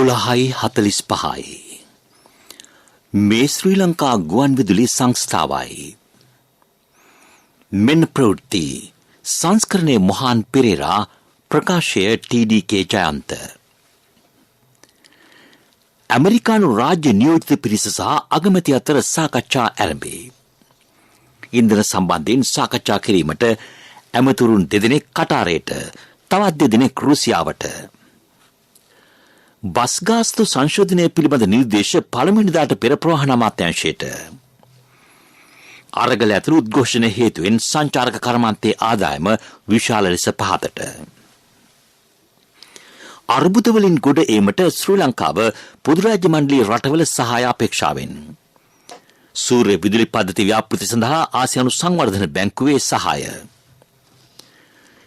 12:45 මේ ශ්‍රී ලංකා ගුවන් විදුලි සංස්ථාවයි. මෙන්න ප්‍රවෘත්ති සංස්කරණයේ මොහාන් පෙරේරා ප්‍රකාශය ටීඩී.කේ ජයන්ත. ඇමරිකානු රාජ්‍ය නියෝජිත පිරිස සහ අගමැති අතර සාකච්ඡා ආරම්භේ. ඉන්ධන සම්බන්ධයෙන් සාකච්ඡා කිරීමට ඇමතුරුන් දෙදෙනෙක් කටාරයට, තවත් දෙදෙනෙක් රුසියාවට. බස් ගාස්තු සංශෝධනය පිළිබඳ නිර්දේශ පළමුවෙනිදාට පෙර ප්‍රවාහන අමාත්‍යාංශයට. අරගල ඇතුළු උද්ඝෝෂණ හේතුවෙන් සංචාරක කර්මාන්තයේ ආදායම විශාල ලෙස පහතට. අර්බුදවලින් ගොඩ ඒමට ශ්‍රී ලංකාව පොදු රාජ්‍ය මණ්ඩලයේ රටවල සහාය අපේක්ෂාවෙන්. සූර්ය විදුලි පද්ධති ව්‍යාපෘති සඳහා ආසියානු සංවර්ධන බැංකුවේ සහාය.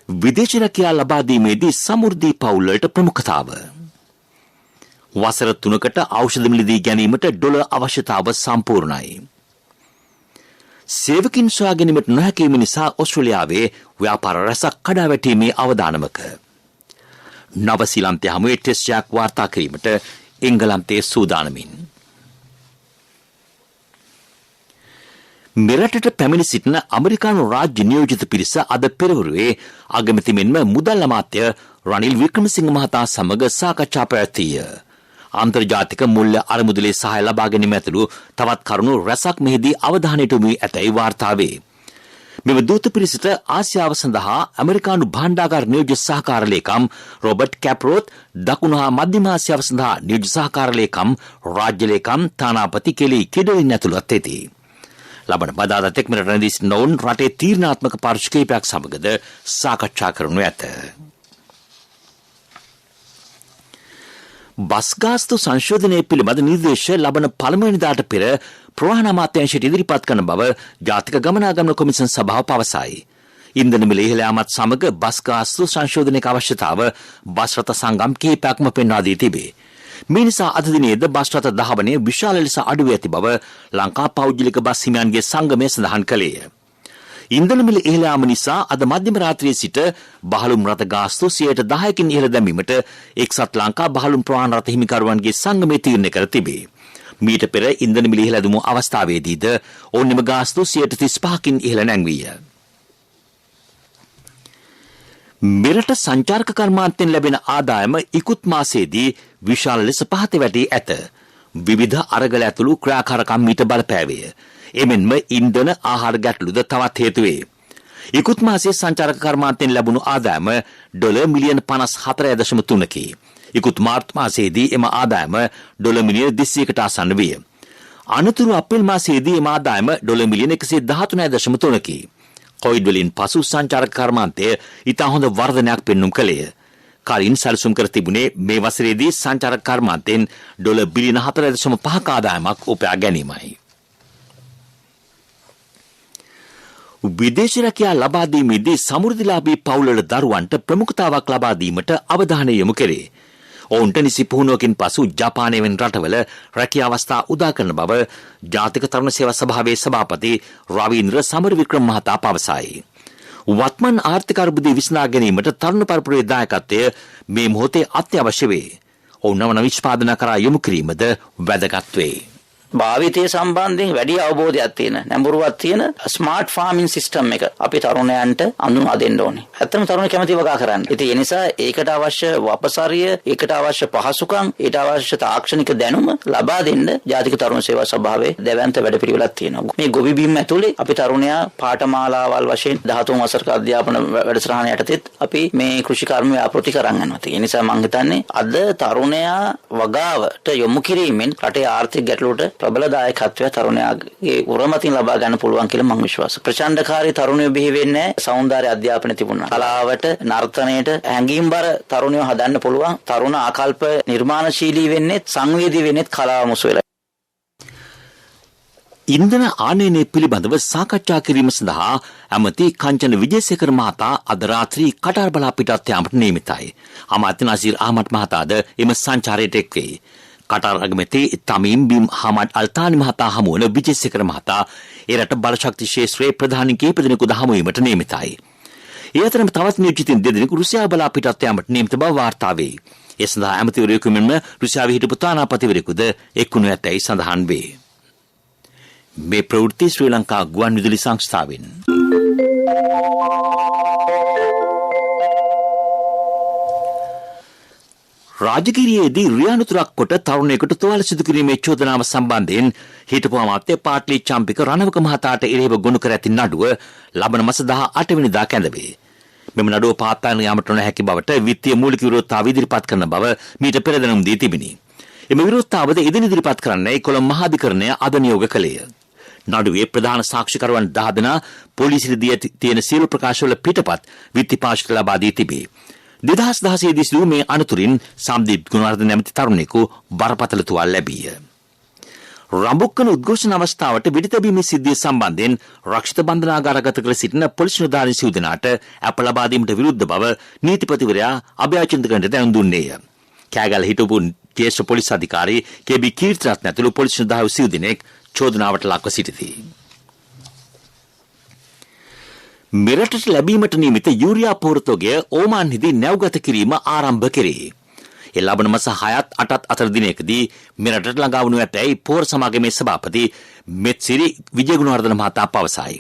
විදේශ රැකියාව ලබා දීමේදී සමෘද්ධි පවුල්වලට ප්‍රමුඛතාව. වසර 3කට ඖෂධ මිලදී ගැනීමට ඩොලර් අවශ්‍යතාව සම්පූර්ණයි. සේවකින් සොයා ගැනීමට නොහැකි වීම නිසා ඕස්ට්‍රේලියාවේ ව්‍යාපාර රැසක් කඩාවැටීමේ අවදානමක. නවසීලන්තය හමුවේ ටෙස්ට් එකක් වාර්තා කිරීමට එංගලන්තයේ සූදානමින්. මෙරටට පැමිණ සිටින ඇමරිකානු රාජ්‍ය නියෝජිත පිරිස අද පෙරවරුවේ අගමැති මෙන්ම මුදල් අමාත්‍ය රනිල් වික්‍රමසිංහ මහතා සමග සාකච්ඡා පැවැත්වීය. අන්තර්ජාතික මුල්‍ය අරමුදලේ සහාය ලබා ගැනීම ඇතුළු තවත් කරුණු රැසක් මෙහිදී අවධානයට යොමු වී ඇතැයි වාර්තා වේ. මෙම දූත පිරිසට ආසියාව සඳහා ඇමරිකානු භාණ්ඩාගාර නියෝජ්‍ය සහකාර ලේකම් රොබර්ට් කැප්රෝත්, දකුණු හා මධ්‍යම ආසියාව සඳහා නියෝජ්‍ය සහකාර ලේකම් රාජ්‍ය ලේකම් තානාපති කෙලි කෙඩලින් ඇතුළත් ඇති. ලබන බදාදා තෙක් මෙරට රැඳී සිටින ඔවුන් රටේ තීරණාත්මක පාර්ශ්ව කිහිපයක් සමගද සාකච්ඡා කරනු ඇත. බස් ගාස්තු සංශෝධනය පිළිබඳ නිර්දේශ ලබන පළමුවෙනිදාට පෙර ප්‍රවාහන අමාත්‍යාංශයට ඉදිරිපත් කරන බව ජාතික ගමනාගමන කොමිසම් සභාව පවසයි. ඉන්ධන මිල ඉහළ යාමත් සමග බස් ගාස්තු සංශෝධනයක අවශ්‍යතාව බස් රථ සංගම් කිහිපයක්ම පෙන්වා දී තිබේ. මේ නිසා අද දිනේද බස් රථ දහවනය විශාල ලෙස අඩු වී ඇති බව ලංකා පෞද්ගලික බස් හිමියන්ගේ සංගමය සඳහන් කළේය. ඉන්ධන මිල ඉහළ යාම නිසා අද මධ්‍යම රාත්‍රියේ සිට බහලුම් රථ ගාස්තු 10%කින් ඉහළ දැමීමට එක්සත් ලංකා බහලුම් ප්‍රවාහන රථ හිමිකරුවන්ගේ සංගමය තීරණය කර තිබේ. මීට පෙර ඉන්ධන මිල ඉහළ දුමු අවස්ථාවේදීද ඕනෙම ගාස්තු 35%කින් ඉහළ නැංවීය. මෙරට සංචාරක කර්මාන්තයෙන් ලැබෙන ආදායම ඉකුත් මාසයේදී විශාල ලෙස පහත වැටී ඇත. විවිධ අරගල ඇතුළු ක්‍රියාකාරකම් මීට බලපෑවේ. එමෙන්ම ඉන්ධන ආහාර ගැටලුද තවත් හේතු වේ. ඉකුත් මාසයේ සංචාරක කර්මාන්තයෙන් ලැබුණු ආදායම ඩොලර් මිලියන 54.3කි. ඉකුත් මාර්තු මාසයේදී එම ආදායම ඩොලර් මිලියන 200කට ආසන්න විය. අනතුරු අප්‍රේල් මාසයේදී එම ආදායම ඩොලර් මිලියන 113.3කි. කොවිඩ් වලින් පසු සංචාරක කර්මාන්තය ඉතා හොඳ වර්ධනයක් පෙන්නුම් කළේය. කලින් සැලසුම් කර තිබුණේ මේ වසරේදී සංචාරක කර්මාන්තයෙන් ඩොලර් බිලියන 4.5ක ආදායමක් උපයා ගැනීමයි. විදේශ රැකියාව ලබා දීමේදී සමෘද්ධිලාභී පවුල්වල දරුවන්ට ප්‍රමුඛතාවක් ලබා දීමට අවධානය යොමු කෙරේ. ඔවුන්ට නිසි පුහුණුවකින් පසු ජපානය වැනි රටවල රැකියා අවස්ථා උදා කරන බව ජාතික තරුණ සේවා සභාවේ සභාපති රවීන්ද්‍ර සමරවික්‍රම මහතා පවසයි. වත්මන් ආර්ථික අර්බුදය විසඳා ගැනීමට තරුණ පරපුරේ දායකත්වය මේ මොහොතේ අත්‍යවශ්‍ය වේ. ඔවුන් නව නිෂ්පාදන කරා යොමු කිරීමද වැදගත් වේ. භාවිතය සම්බන්ධයෙන් වැඩි අවබෝධයක් තියෙන නැඹුරුවක් තියෙන ස්මාර්ට් ෆාමින් සිස්ටම් එක අපි තරුණයන්ට අඳුනා දෙන්න ඕනේ. ඇත්තම තරුණ කැමති වගා කරන්න. ඉතින් ඒ නිසා ඒකට අවශ්‍ය වපසරිය, ඒකට අවශ්‍ය පහසුකම්, ඊට අවශ්‍ය තාක්ෂණික දැනුම ලබා දෙන්න ජාතික තරුණ සේවා සභාවේ දැවැන්ත වැඩපිළිවෙලක් තියෙනවා. මේ ගොවි බිම් ඇතුලේ අපි තරුණයා පාඨමාලාවල් වශයෙන් 13 වසරක අධ්‍යාපන වැඩසටහන යටතේත් අපි මේ කෘෂිකර්ම ව්‍යාපෘති කරන් යනවා. ඒ නිසා මම හිතන්නේ අද තරුණයා වගාවට යොමු කිරීමෙන් රටේ ආර්ථික ගැටලුවට ප්‍රබල දායකත්වය තරුණයාගේ උරමතින් ලබා ගන්න පුළුවන් කියලා මම විශ්වාස කරනවා. ප්‍රචණ්ඩකාරී තරුණයෝ බිහි වෙන්නේ සෞන්දර්ය අධ්‍යාපනය තිබුණා. කලාවට, නර්තනයට හැඟීම්බර තරුණයෝ හදන්න පුළුවන්. තරුණ ආකල්ප නිර්මාණශීලී වෙන්නේ, සංවේදී වෙන්නේ කලාව මුසු වෙලා. ඉන්ධන ආනයනය පිළිබඳව සාකච්ඡා කිරීම සඳහා ඇමති කංචන විජේසේකර මහතා අද රාත්‍රී කටාර් බලා පිටත් යාමට නියමිතයි. අමාත්‍ය නසීර් අහමඩ් මහතාද එම සංචාරයට එක් වේ. කටාර් අගමැති තමීම් බිම් හමඩ් අල්තානි මහතා හමු වන විජේසේකර මහතා එරට බලශක්ති ක්ෂේත්‍රයේ ප්‍රධානී කීප දෙනෙකුද හමු වීමට නියමිතයි. ඒ අතරම තවත් නියෝජිතින් දෙදෙනෙකු රුසියාව බලා පිටත් යාමට නියමිත බව වාර්තා වේ. ඒ සඳහා ඇමතිවරයෙකු මෙන්ම රුසියාවේ හිටපු තානාපතිවරයෙකුද එක්වුණු ඇතැයි සඳහන් වේ. මේ ප්‍රවෘත්ති ශ්‍රී ලංකා ගුවන් විදුලි සංස්ථාවෙන්. රාජගිරියේදී රියානුතුරක් කොට තරුණයෙකුට තුවාල සිදු කිරීමේ චෝදනාව සම්බන්ධයෙන් හිටපු අමාත්‍ය පාට්ලි චම්පික රණවක මහතාට එරෙහිව ගොනු කර ඇති නඩුව ලබන මාස 18 වෙනිදා කැඳවේ. මෙම නඩුව පවත්වාගෙන යාමට නොහැකි බවට විත්තිය මූලික විරෝධතාව ඉදිරිපත් කරන බව මීට පෙර දැනුම් දී තිබිණි. එම විරෝධතාවද එදින ඉදිරිපත් කරන්නයි කොළඹ මහාධිකරණය අද නියෝග කළේය. නඩුවේ ප්‍රධාන සාක්ෂිකරුවන් 10 දෙනා පොලිසියට දී තියෙන සියලු ප්‍රකාශවල පිටපත් විත්ති පාර්ශ්වයට ලබා දී තිබේ. 2016 දී සිදු මේ අනතුරින් සම්දීප් ගුණවර්ධන නැමැති තරුණයෙකු බරපතල තුවාල ලැබීය. රඹුක්කන උද්ඝෝෂණ අවස්ථාවට වෙඩි තැබීමේ සිද්ධිය සම්බන්ධයෙන් රක්ෂිත බන්ධනාගාරගත කර සිටින පොලිස් නිලධාරීන් සිව් දෙනාට අප ලබා දීමට විරුද්ධ බව නීතිපතිවරයා අභයාචන්ද්‍රකන්ට දැනුම් දුන්නේය. කෑගල්ල හිටපු ජ්‍යෙෂ්ඨ පොලිස් අධිකාරී කේ.බී. කීර්තිරත්න ඇතුළු පොලිස් නිලධාරීන් සිව් දෙනෙක් චෝදනාවට ලක්ව සිටිති. මෙරටට ලැබීමට නියමිත යූරියා පොහොරතොගය ඕමාන්හිදී නැව්ගත කිරීම ආරම්භ කෙරේ. ඒ ලබන මාස 6ත් 8ත් අතර දිනයකදී මෙරටට ළඟා වනු ඇතැයි පොහොර සමාගමේ සභාපති මෙත්සිරි විජේගුණවර්ධන මහතා පවසයි.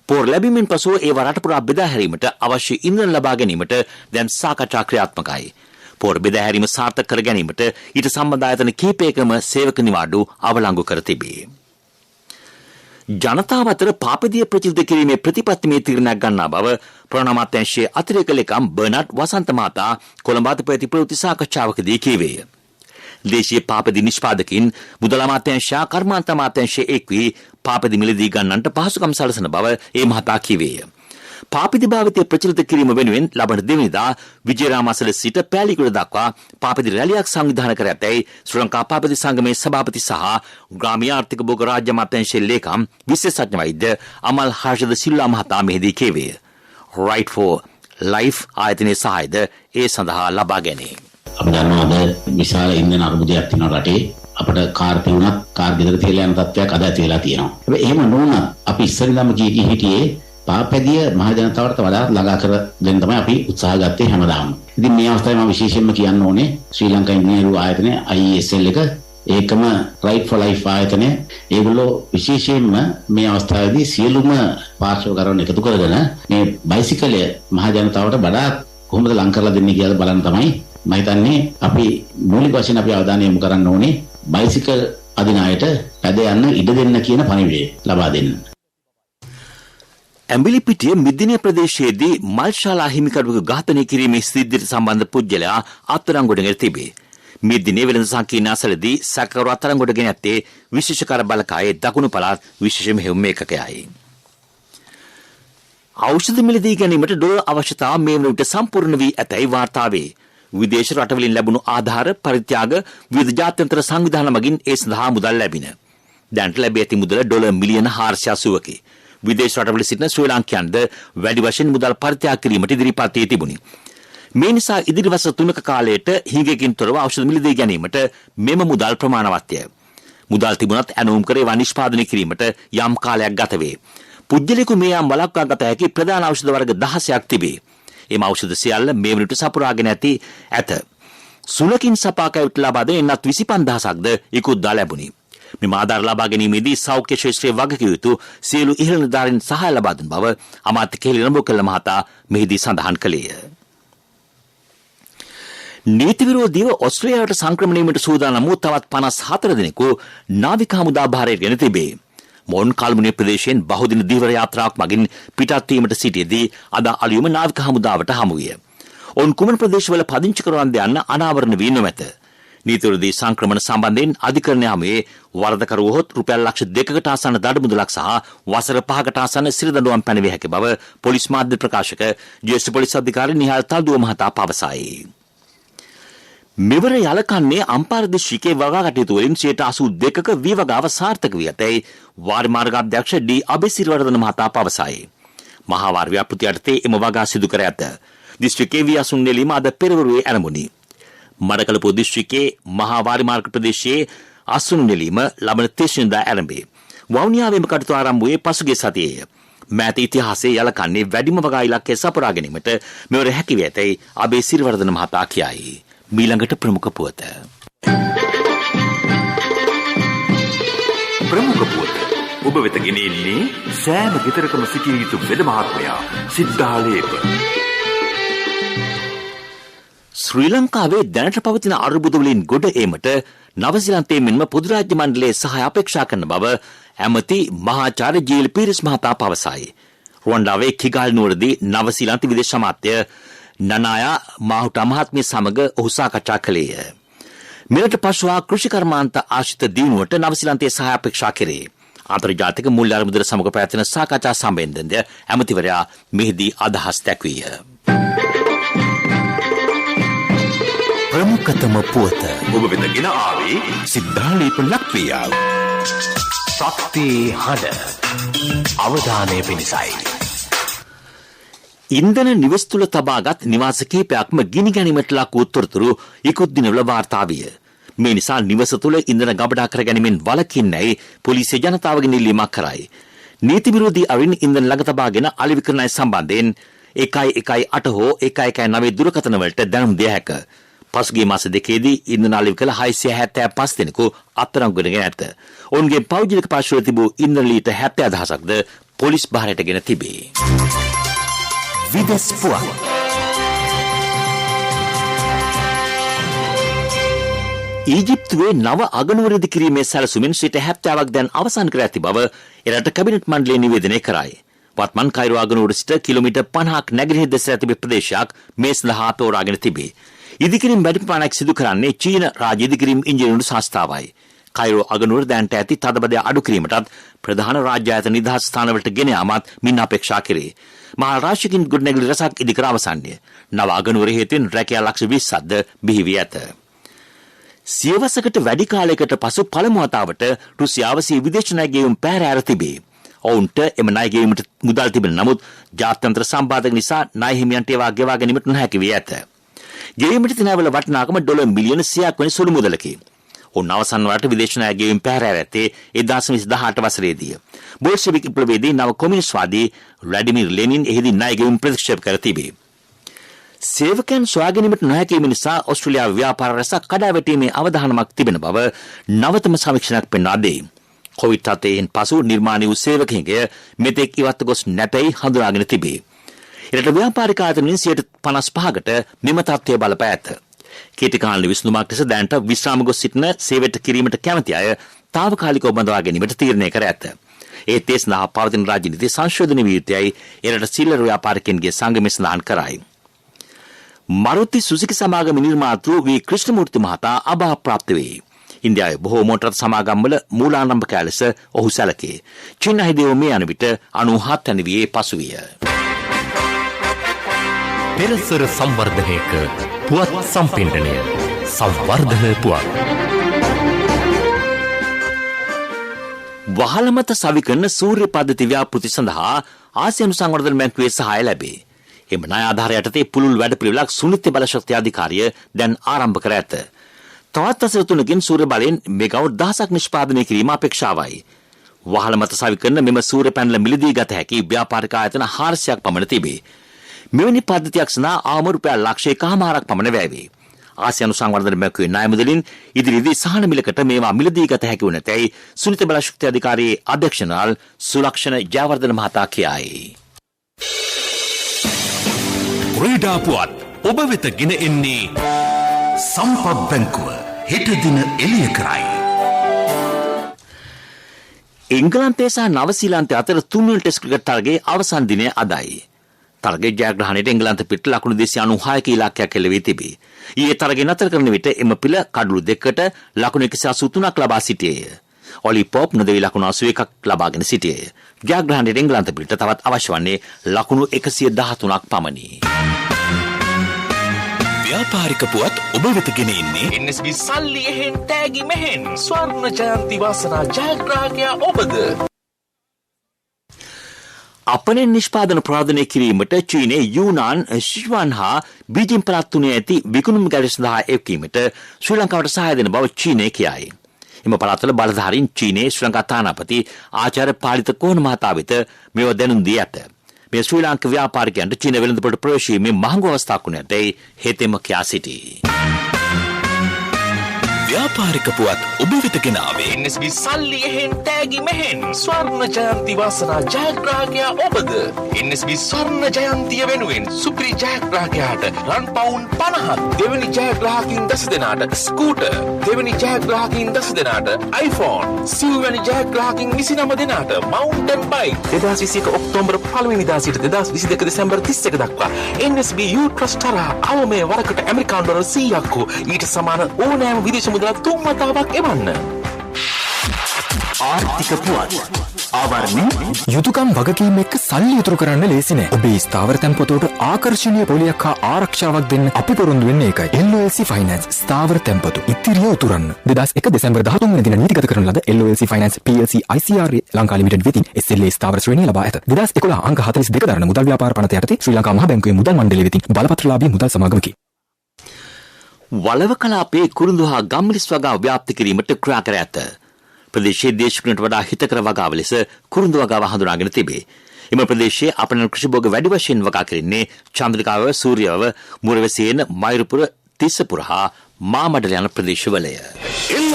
පොහොර ලැබීමෙන් පසු ඒව රට පුරා බෙදා හැරීමට අවශ්‍ය ඉන්ධන ලබා ගැනීමට දැන් සාකච්ඡා ක්‍රියාත්මකයි. පොහොර බෙදා හැරීම සාර්ථක කර ගැනීමට ඊට සම්බන්ධ ආයතන කිහිපයකම සේවක නිවාඩු අවලංගු කර තිබේ. ජනතාව අතර පාපදිය ප්‍රචලිත කිරීමේ ප්‍රතිපත්තිමය තීරණයක් ගන්නා බව ප්‍රණාමාත්‍යංශයේ අතිරේක ලේකම් බර්නඩ් වසන්ත මහතා කොළඹ අද පැවති ප්‍රවෘත්ති සාකච්ඡාවකදී කියවේය. දේශීය පාපදි නිෂ්පාදකින් මුදල් අමාත්‍යංශය කර්මාන්ත අමාත්‍යංශයේ එක් වී පාපදි මිලදී ගන්නන්ට පහසුකම් සලසන බව ඒ මහතා කියවේය. පාපදි භාවිතය ප්‍රචලිත කිරීම වෙනුවෙන් ලබන දෙවනිදා විජේරාමසල සිට පෑලිකුඩ දක්වා පාපදි රැලියක් සංවිධානය කර ඇතැයි ශ්‍රී ලංකා පාපදි සංගමේ සභාපති සහ ග්‍රාමීය ආර්ථික භෝග රාජ්‍ය අමාත්‍යාංශයේ ලේකම් විශේෂඥ වෛද්‍ය අමල් හර්ෂද සිල්වා මහතා මෙහිදී කියවේය. Right for Life ආයතනයේ සහායද ඒ සඳහා ලබා ගැනේ. අපි දන්නවා අද විශාල ඉන්ධන අර්බුදයක් තියෙනවා රටේ. අපිට කාර් තියුණත් කාර් ගෙදර තියලා යන තත්ත්වයක් අද ඇති වෙලා තියෙනවා. හැබැයි එහෙම නොවුනත් අපි ඉස්සරින්දම කී හිටියේ පාපැදිය මහ ජනතාවට වඩා ළඟා කර දෙන්න තමයි අපි උත්සාහ ගත්තේ හැමදාම. ඉතින් මේ අවස්ථාවේ මම විශේෂයෙන්ම කියන්න ඕනේ ශ්‍රී ලංකා ඉංජිනේරු ආයතනය IESL එක ඒකම Right for Life ආයතනය ඒගොල්ලෝ විශේෂයෙන්ම මේ අවස්ථාවේදී සියලුම පාර්ශ්වකරුවන් එකතු කරගෙන මේ බයිසිකලය මහ ජනතාවට වඩා කොහොමද ලං කරලා දෙන්නේ කියලා බලන්න තමයි මම හිතන්නේ අපි මූලික වශයෙන් අපි අවධානය යොමු කරන්න ඕනේ බයිසිකල් අදින අයට පැද යන්න ඉඩ දෙන්න කියන පණිවිඩය ලබා දෙන්න. ඇඹිලිපිටිය මිද්දිනිය ප්‍රදේශයේදී මල්ශාලා හිමිකරුවෙකු ඝාතනය කිරීමේ සිද්ධියට සම්බන්ධ පුද්ගලයා අත්අඩංගුවට තිබේ. මිද්දිනිය වෙළඳ සංකීර්ණ අසලදී සැකකරු අත්අඩංගුවට ගෙන ඇත්තේ විශේෂකර බලකායේ දකුණු පළාත් විශේෂ මෙහෙයුම් ඒකකයයි. ඖෂධ මිලදී ගැනීමට ඩොලර් අවශ්‍යතාව මේ වන විට සම්පූර්ණ වී ඇතැයි වාර්තා වේ. විදේශ රටවලින් ලැබුණු ආධාර පරිත්‍යාග විවිධ ජාත්‍යන්තර සංවිධාන මගින් ඒ සඳහා මුදල් ලැබින. දැනට ලැබී ඇති මුදල ඩොලර් මිලියන 480කි. විදේශ රටවල සිටින ශ්‍රී ලාංකිකයන්ද වැඩි වශයෙන් මුදල් පරිත්‍යාග කිරීමට ඉදිරිපත් වී තිබුණි. මේ නිසා ඉදිරි වසර 3ක කාලයට හිඟකින් තොරව ඖෂධ මිලදී ගැනීමට මෙම මුදල් ප්‍රමාණවත්ය. මුදල් තිබුණත් ඇනවුම් කර ඒවා නිෂ්පාදනය කිරීමට යම් කාලයක් ගත වේ. පුජ්‍යලිකු මේ යම් වළක්වා ගත හැකි ප්‍රධාන ඖෂධ වර්ග 16ක් තිබේ. එම ඖෂධ සියල්ල මේ වන විට සපුරාගෙන ඇත. සුලකින් සපා කැවිට ලබා දෙන එන්නත් 25000ක්ද ඉක්ුත්දා ලැබුණි. මෙම ආධාර ලබා ගැනීමේදී සෞඛ්‍ය ශාස්ත්‍රයේ වගකිව යුතු සියලු ඉහළ නිලධාරීන් සහාය ලබා දුන් බව අමාත්‍ය කෙහෙලි රඹුකල්ල මහතා මෙහිදී සඳහන් කළේය. නීති විරෝධීව ඔස්ට්‍රේලියාවට සංක්‍රමණය වීමට සූදානම් වූ තවත් 54 දෙනෙකු නාවික හමුදා භාරයට ගෙන තිබේ. මොන් කල්මුනිය ප්‍රදේශයෙන් බහුදින දීවර යාත්‍රාවක් මගින් පිටත් වීමට සිටියේදී අද අලුයම නාවික හමුදාවට හමු විය. ඔවුන් කුමන ප්‍රදේශවල පදිංචි කරවන්ද යන්න අනාවරණ වී නොමැත. නීති විරෝධී සංක්‍රමණ සම්බන්ධයෙන් අධිකරණය හමුවේ වරදකරුවෝ හොත් රුපියල් ලක්ෂ 2කට ආසන්න දඩ මුදලක් සහ වසර 5කට ආසන්න සිරදඬුවම් පැනවිය හැකි බව පොලිස් මාධ්‍ය ප්‍රකාශක ජ්‍යෙෂ්ඨ පොලිස් අධිකාරී නිහාල් තල්දුව මහතා පවසයි. මෙවර යලකන්නේ අම්පාර දිස්ත්‍රික්කයේ වගා කටයුතු වලින් 82%ක විවගාව සාර්ථක වී ඇතැයි වාරි මාර්ග අධ්‍යක්ෂ ඩී අබේසිරිවර්ධන මහතා පවසයි. මහා වාර ව්‍යාපෘති යටතේ එම වගා සිදු කර ඇත. දිස්ත්‍රික්කයේ වියසුන් නෙලීම අද පෙරවරුවේ ආරම්භුණි. මඩකලපුව දිස්ත්‍රික්කයේ මහා වාරි මාර්ග ප්‍රදේශයේ අසුණු නෙලීම ලබන 30 වෙනිදා ආරම්භේ. වවුනියාවේම කටයුතු ආරම්භ වූයේ පසුගිය සතියේය. මෑත ඉතිහාසයේ යලකන්නේ වැඩිම වගා ඉලක්කය සපුරා ගැනීමට මෙවර හැකි වී ඇතැයි අබේසිරිවර්ධන මහතා කියයි. මීළඟට ප්‍රමුඛ පුවත. ප්‍රමුඛ පුවත ඔබ වෙත ගෙනෙන්නේ සෑම ගෙදරකම සිටිය යුතු වෙද මහත්මයා සිද්ධාලේප. ශ්‍රී ලංකාවේ දැනට පවතින අර්බුද වලින් ගොඩ ඒමට නවසීලන්තයේ මෙන්ම පොදු රාජ්‍ය මණ්ඩලයේ සහාය අපේක්ෂා කරන බව ඇමති මහාචාර්ය ජීල් පීරිස් මහතා පවසයි. රුවන්ඩාවේ කිගාල් නුවරදී නවසීලන්ත විදේශ අමාත්‍ය නනායා මාහුටා මහත්මිය සමග ඔහු සාකච්ඡා කළේය. මෙරට පසුවා කෘෂි කර්මාන්ත ආශ්‍රිත දියුණුවට නවසීලන්තයේ සහාය අපේක්ෂා කෙරේ. ආන්තර්ජාතික මුල්‍ය අරමුදල සමග පැවැත්වෙන සාකච්ඡා සම්බන්ධයෙන් ඇමතිවරයා මෙහිදී අදහස් දැක්වීය. ප්‍රමුඛතම පුවත ඔබ වෙත ගෙන ආවේ සිද්ධාලේප ලක්වියාව. ශක්තියේ හඬ අවධානය පිණිසයි. ඉන්ධන නිවස් තුළ තබාගත් නිවාස කිහිපයක්ම ගිනි ගැනීමට ලක් වූ තොරතුරු ඉකුත් දිනවල වාර්තා විය. මේ නිසා නිවස තුළ ඉන්ධන ගබඩා කර ගැනීමෙන් වළකින්නයි පොලිසිය ජනතාවගෙන් ඉල්ලීමක් කරයි. නීති විරෝධී අවින් ඉන්ධන ළඟ තබාගෙන අලෙවි කරන අය සම්බන්ධයෙන් 118 හෝ 119 දුරකථන වලට දැනුම් දිය හැක. පසුගිය මාස දෙකේදී ඉන්ධන අලෙවි කළ 675 දෙනෙකු අත්අඩංගුවටගෙන ඇත. ඔවුන්ගේ පෞද්ගලික පාර්ශ්වවල තිබූ ඉන්ධන ලීටර් 70000ක්ද පොලිස් බහරටගෙන තිබේ. විදෙස් පුවත් ඊජිප්තුවේ නව අගනුවර ඉදිකිරීමේ සැලසුමින් සිට 70ක් දැන් අවසන් කර ඇති බව එරට කැබිනට් මණ්ඩලය නිවේදනය කරයි. වත්මන් කයිරෝ අගනුවර සිට කිලෝමීටර් 50ක් නැගෙනහිර දෙස ඇති ප්‍රදේශයක් මේ සඳහා තෝරාගෙන තිබේ. ඉදිකිරීම වැඩි ප්‍රමාණයක් සිදු කරන්නේ චීන රාජ්‍ය ඉදිකිරීම් ඉංජිනේරු සංස්ථාවයි. කයිරෝ අගනුවර දැන්ට ඇති තදබදය අඩු කිරීමටත් ප්‍රධාන රාජ්‍ය ආයතන නිදහස් ස්ථානවලට ගෙන යාමත් මින් අපේක්ෂා කෙරේ. මහා රාශියකින් ගොඩනැගිලි රසක් ඉදිකර අවසන්ය. නව අගනුවර හේතුවෙන් රැකියා ලක්ෂ 20ක්ද බිහි වී ඇත. සියවසකට වැඩි කාලයකට පසු පළමු වතාවට රුසියාව සිය විදේශ ණය ගෙවීම් පැහැර තිබේ. ඔවුන්ට එම ණය ගෙවීමට මුදල් තිබෙන නමුත් ජාත්‍යන්තර සම්බාධක නිසා ණය හිමියන්ට ඒවා ගෙවා ගැනීමට නොහැකි වී ඇත. ගෙවීමට තිනාවල වටිනාකම $1 මිලියන 100ක් වැනි සුළු මුදලකි. ඔවුන් අවසන් වරට විදේශ ණය ගෙවීම් පැහැර ඇත්තේ 1918 වසරේදී. බොල්ෂෙවික් විප්ලවයේදී නව කොමියුනිස්ට්වාදී ව්ලාඩිමිර් ලෙනින් එහිදී ණය ගෙවීම් ප්‍රතික්ෂේප කර තිබේ. සේවකයන් සොයා ගැනීමට නොහැකි වීම නිසා ඕස්ට්‍රේලියාව ව්‍යාපාර රැසක් කඩාවැටීමේ අවධානමක් තිබෙන බව නවතම සමීක්ෂණයක් පෙන්වා දෙයි. කොවිඩ්-19න් පසු නිර්මාණය වූ සේවකයන්ගේ මෙතෙක් ඉවත් ගොස් නැතැයි හඳුනාගෙන තිබේ. එරට ව්‍යාපාරික ආයතනවලින් 55%කට මෙම තත්ත්වය බලපෑ ඇත. කීටි කාලීන විසඳුමක් ලෙස දැනට විශ්‍රාම ගොස් සිටින සේවයට කිරීමට කැමති අය తాවකාලිකව බඳවා ගැනීමට තීරණය කර ඇත. ඒත් ඒ සඳහා පවතින රාජ්‍ය නීති සංශෝධනය වී යුතුයි එරට සිල්ලර ව්‍යාපාරිකයන්ගේ සංගමය සඳහන් කරයි. මරුති සුසුකි සමාගම නිර්මාතෘ වී ක්‍රිෂ්ණමූර්ති මහතා අභා ප්‍රාප්ත වේ. ඉන්දියාවේ බොහෝ මෝටර් සමාගම්වල මූලාරම්භකයා ලෙස ඔහු සැලකේ. චීන හිදේව මේ යන විට 97 වැනි වියේ පසුවිය. පෙරසර සංවර්ධනයක පුවත් සම්පින්ඩනය සංවර්ධන පුවත්. වහල මත සවිකරන සූර්ය පද්ධති ව්‍යාපෘති සඳහා ආසියානු සංවර්ධන බැංකුවේ සහාය ලැබේ. එම ණය ආධාර යටතේ පුළුල් වැඩපිළිවෙලක් සුනිත්‍ය බල ශක්තිය අධිකාරිය දැන් ආරම්භ කර ඇත. තවත් වසර 3කින් සූර්ය බලයෙන් මෙගාවට් 1000ක් නිෂ්පාදනය කිරීම අපේක්ෂාවයි. වහල මත සවිකරන මෙම සූර්ය පැනල මිලදී ගත හැකි ව්‍යාපාරික ආයතන 400ක් පමණ තිබේ. මෙවැනි පද්ධතියක් සඳහා ආම රුපියල් ලක්ෂ 1.5ක් පමණ වැය වේ. ආසියානු සංවර්ධන බැංකුවේ ණය මුදලින් ඉදිරියේදී සහන මිලකට මේවා මිලදී ගත හැකි වන තැයි සුනිත්‍ය බල ශක්තිය අධිකාරියේ අධ්‍යක්ෂණාල් සුලක්ෂණ ජයවර්ධන මහතා කියයි. ක්‍රීඩා පුවත් ඔබ වෙත ගෙන එන්නේ සම්පත් බැංකුව හෙට දින එළිය කරයි. එංගලන්තය සහ නවසීලන්තය අතර තුන්වන ටෙස්ට් ක්‍රිකට් තරගයේ අවසන් දිනය අදයි. තරගයේ ජයග්‍රහණයට එංගලන්ත පිට ලකුණු 296ක ඉලක්කයක් එල්ලවී තිබේ. ඊයේ තරගය නතර කරන විට එම පිළ කඩලු දෙකකට ලකුණු 183ක් ලබා සිටියේය. ඔලි පොප් නොදෙවි ලකුණු 81ක් ලබාගෙන සිටියේය. ජයග්‍රහණයට එංගලන්ත පිට තවත් අවශ්‍ය වන්නේ ලකුණු 113ක් පමණි. ව්‍යාපාරික පුවත් ඔබ වෙත ගෙන එන්නේ NSB සල්ලි එහෙන් තෑගි මෙහෙන් ස්වර්ණ ජයන්ති වාසනා ජයග්‍රාහකයා ඔබද. අපනෙන් නිෂ්පාදන ප්‍රාර්ථනය කිරීමට චීනයේ යූනාන් සිචුවාන් හා බීජිං පළාත් තුනේ ඇති විකුණුම් ගැටලු සඳහා එක්වීමට ශ්‍රී ලංකාවට සහාය දෙන බව චීනය කියයි. එම පළාත්වල බලධාරීන් චීනයේ ශ්‍රී ලංකා තානාපති ආචාර්ය පාලිත කෝණ මහතා වෙත මෙව දැනුම් දී ඇත. මේ ශ්‍රී ලාංකික ව්‍යාපාරිකයන්ට චීන වෙළඳපොළ ප්‍රවේශීමේ මහඟු අවස්ථාවක් වුණ ඇතැයි හෙතෙම කියා සිටී. ව්‍යාපාරික පුවත් ඔබ වෙත ගෙනාවේ NSB සල්ලි එහෙන් තෑගි මෙහෙන් ස්වර්ණ ජයන්ති වාසනා ජයග්‍රාහකයා ඔබද. NSB ස්වර්ණ ජයන්තිය වෙනුවෙන් සුපිරි ජයග්‍රාහකයාට රන් පවුන් 50ක්, දෙවැනි ජයග්‍රාහකින් 10 දෙනාට ස්කූටර්, දෙවැනි ජයග්‍රාහකින් 10 දෙනාට iPhone, සිව්වැනි ජයග්‍රාහකින් 29 දෙනාට මවුන්ටන් බයික්. 2021 ඔක්තෝබර් 1 වෙනිදා සිට 2022 දෙසැම්බර් 31 දක්වා NSB U Trust තරහ අවමය වරකට ඇමරිකානු ඩොලර් 100ක් හෝ ඊට සමාන ඕනෑම විදේශ මුදලක් 3 වතාවක් එවන්න. ආර්ථික පුවත් ආවරණය යුතුයකම් වගකීම් එක්ක සල්ලි ඉතුරු කරන්න ලේසි නෑ. ඔබේ ස්ථාවර තැන්පතට ආකර්ෂණීය පොලියක් හා ආරක්ෂාවක් දෙන්න අපි පොරොන්දු වෙන්නේ ඒකයි. LOLC Finance ස්ථාවර තැන්පතු ඉතිරිය උතුරන්න. 2001 දෙසැම්බර් 13 වෙනි දින නීතිගත කරන ලද LOLC Finance PLC ICRA Lanka limited වෙතින් SLA ස්ථාවර ශ්‍රේණිය ලබා ඇත. 2011 අංක 42 දරන මුදල් ව්‍යාපාර පනත යටතේ ශ්‍රී ලංකා මහ බැංකුවේ මුදල් මණ්ඩලය වෙතින් බලපත්‍රලාභී මුදල් සමාගමකි. වලව කලාපයේ කුරුඳු හා ගම්මිරිස් වගාව ව්‍යාප්ති කිරීමට ක්‍රියා කර ඇත. ප්‍රදේශයේ දේශගුණයට වඩා හිතකර වගාව ලෙස කුරුඳු වගාව හඳුනාගෙන තිබේ. එම ප්‍රදේශයේ අපනන කෘෂි භෝග වැඩි වශයෙන් වගා කෙරෙන්නේ චන්ද්‍රිකාව, සූර්යව, මුරවැසියන, මයුරුපුර, තිස්සපුර හා මාමඩල යන ප්‍රදේශවලය.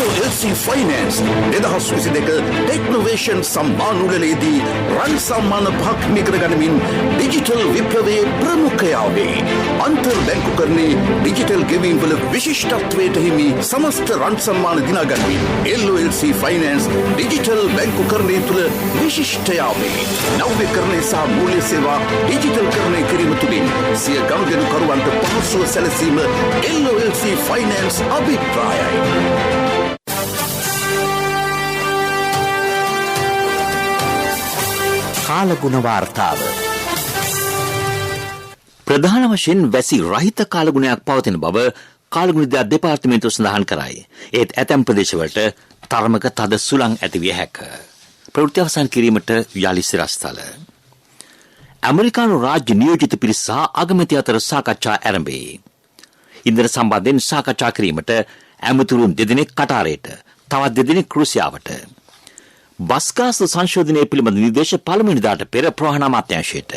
LOLC Finance 2022 ටෙක්නොවේෂන් සම්මානුලේදී රන් සම්මාන භාග නිකර ගනිමින් ඩිජිටල් විප්ලවයේ ප්‍රමුඛයා වේ. අන්තර් බැංකුකරණයේ ඩිජිටල් ගෙවීම් වල විශිෂ්ටත්වයට හිමි සමස්ත රන් සම්මාන දිනා ගනිමින් LOLC Finance ඩිජිටල් බැංකුකරණය තුළ විශිෂ්ටයා වේ. නවීකරණය සහ මූල්‍ය සේවා ඩිජිටල් කරණය කිරීම තුළින් සිය ගනුදෙනුකරුවන්ට පහසුව සැලසීම LOLC Finance අභිප්‍රායයි. කාලගුණ වාර්තාව ප්‍රධාන වශයෙන් වැසි රහිත කාලගුණයක් පවතින බව කාලගුණ විද්‍යා දෙපාර්තමේන්තුව සඳහන් කරයි. ඒත් ඇතැම් ප්‍රදේශවලට තරමක තද සුළං ඇතිවිය හැක. ප්‍රවෘත්ති අවසන් කිරීමට යලි සිරස්තල. ඇමරිකානු රාජ්‍ය නියෝජිත පිරිස සහ අගමැති අතර සාකච්ඡා ආරම්භේ. ඉන්ධන සම්බන්ධයෙන් සාකච්ඡා කිරීමට ඇමතුරුන් දෙදෙනෙක් කටාරයට, තවත් දෙදෙනෙක් රුසියාවට. බස්ගාස් සංශෝධනය පිළිබඳ නිර්දේශ පළමුවෙනිදාට පෙර ප්‍රවාහන අමාත්‍යාංශයට.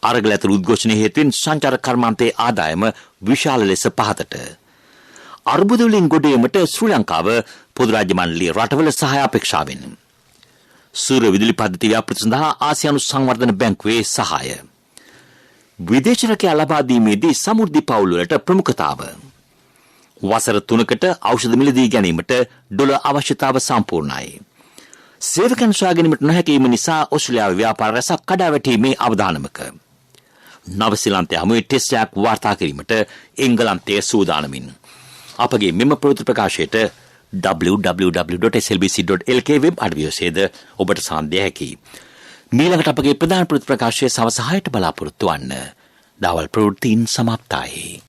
අරගල ඇතුළු උද්ඝෝෂණ හේතුවෙන් සංචාරක කර්මාන්තයේ ආදායම විශාල ලෙස පහතට. අර්බුද වලින් ගොඩ ඒමට ශ්‍රී ලංකාව පොදු රාජ්‍ය මණ්ඩලයේ රටවල සහාය අපේක්ෂාවෙන්. සූර්ය විදුලි පද්ධති ව්‍යාපෘති සඳහා ආසියානු සංවර්ධන බැංකුවේ සහාය. විදේශ රැකියාව ලබා දීමේදී සමෘද්ධි පවුල් වලට ප්‍රමුඛතාව. වසර 3කට ඖෂධ මිලදී ගැනීමට ඩොලර් අවශ්‍යතාව සම්පූර්ණයි. සේවකයන් සොයා ගැනීමට නොහැකිවීම නිසා ඕස්ට්‍රේලියාවේ ව්‍යාපාර රැසක් කඩා වැටීමේ අවධානමක. නවසීලන්තයේ හමුවේ ටෙස්ට් එකක් වාර්තා කිරීමට එංගලන්තයේ සූදානමින්. අපගේ මෙම ප්‍රවෘත්ති ප්‍රකාශයට www.slbc.lk වෙබ් අඩවියේද ඔබට සාන්දිය හැකියි. මීළඟට අපගේ ප්‍රධාන ප්‍රවෘත්ති ප්‍රකාශය සවස 6ට බලාපොරොත්තු වන්න. දවල් ප්‍රවෘත්තීන් සමාප්තයි.